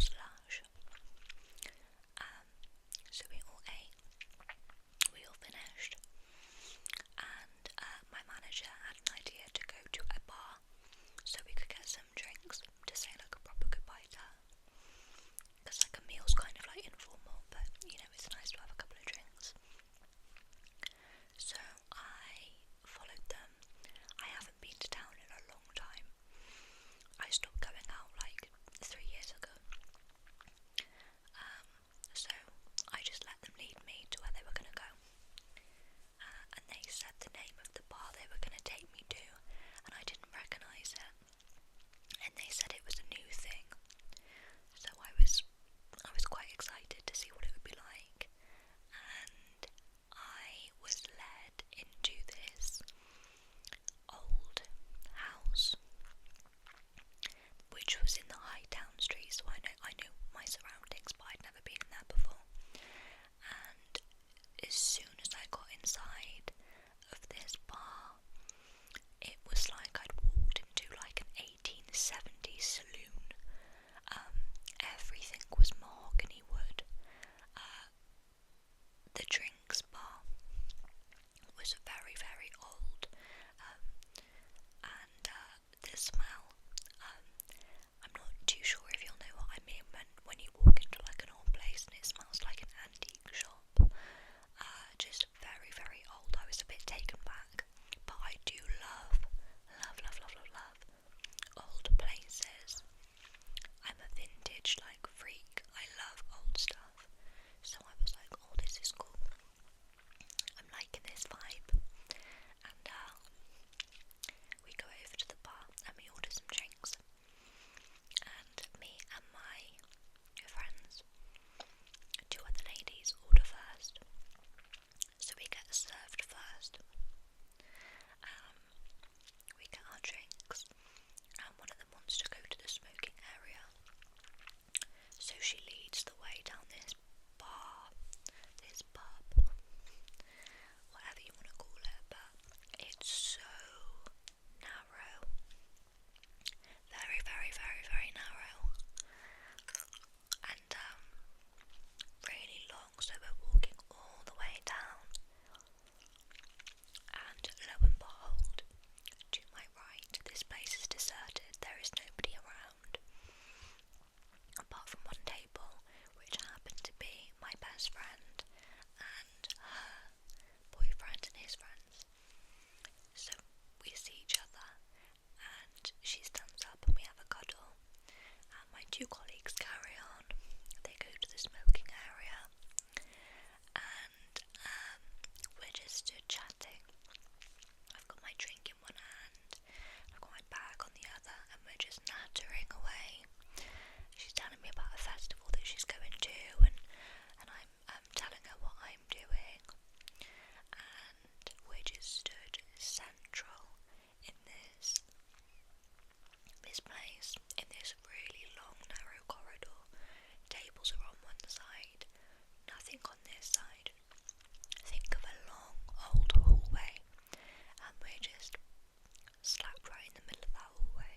was lush. So we all ate, we all finished, and my manager had an idea to go to a bar so we could get some drinks to say like a proper goodbye to her. Because like a meal's kind of like informal, but you know, it's nice to have a couple of drinks. So I followed them. I haven't been to town in a long time. I stopped going out like 3 years ago. So I just let them lead me to where they were going to go. And they said the name of the bar they were going to take me to, and I didn't recognise it. And they said it was a new thing. So I was quite excited to see what it would be like. And I was led into this old house, which was in the high town street, so I knew my surroundings, but I'd never been in there before. And as soon as I got inside of this bar, it was like I'd walked into like an 1870s saloon. Everything was mahogany wood. The drinks bar was very, very old, and the smell, I'm not too sure if you'll know what I mean when you walk into like an old place and it smells like an antique shop. Just very, very old. I was a bit taken back, but I do love old places. I'm a vintage like freak. I love old stuff. So I was like, oh, this is cool. I'm liking this vibe. And we go over to the bar and we order some drinks. And me and my friends, 2 other ladies, order first. So we get served first. We get our drinks, and one of them wants to go to the smoking area. So she leads the way down this bar, this pub, whatever you want to call it, but it's so narrow. Very, very, very, very narrow. And really long, so we're walking all the way down. And lo and behold, to my right, this place is deserted. There is nobody around, apart from one table, which happened to be my best friend and her boyfriend and his friends. So we see each other, and she stands up and we have a cuddle, and my 2 colleagues carry on. They go to the smoking area, and we're just chatting. I've got my drink in one hand, I've got my bag on the other, and we're just nattering away. She's telling me about a festival that she's going to, and I'm telling her what I'm doing, and we're just stood central in this place, in this really long narrow corridor. Tables are on one side, nothing on this side. Think of a long old hallway, and we're just slapped right in the middle of that hallway.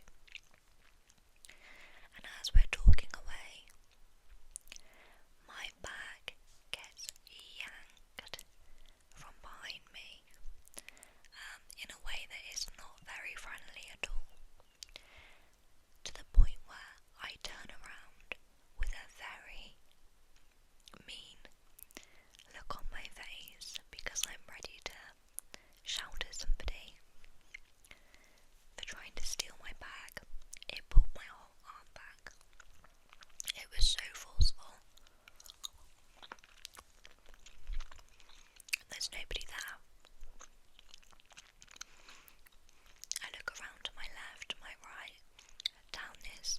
And as we're talking away, my bag gets yanked from behind me, in a way that is not very friendly at all, to the point where I turn around with a very mean look on my face because I'm ready to shout at somebody for trying to steal my bag. It pulled my whole arm back. It was so forceful. There's nobody there. I look around to my left, to my right, down this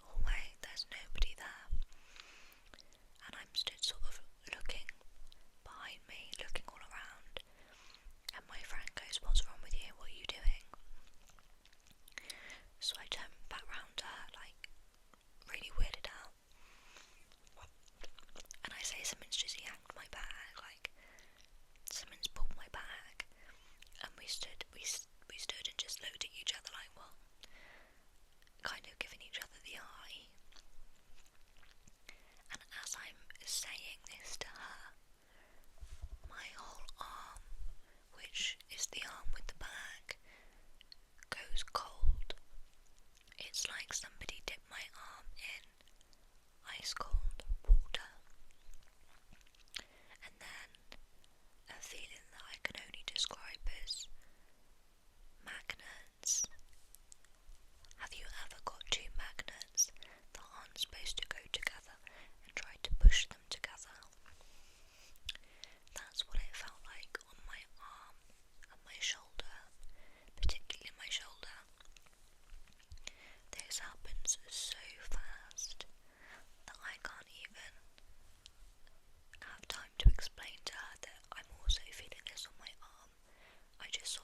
hallway. There's nobody there. And I'm stood sort of looking behind me, looking all around. And my friend goes, "What's wrong with you? What are you doing?" So I turn back round to her, like, really weirded out. And I say, "Someone's just yanked my bag, like, someone's pulled my bag." And we stood and just looked at each other like, well, kind of giving each other the eye. It's like somebody dipped my arm in ice cold water, and then a feeling that I can only describe as magnets. Have you ever got two magnets that aren't supposed to go together and tried to push them together? That's what it felt like on my arm and my shoulder, particularly my shoulder. This happens so fast that I can't even have time to explain to her that I'm also feeling this on my arm. I just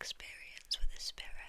experience with a spirit.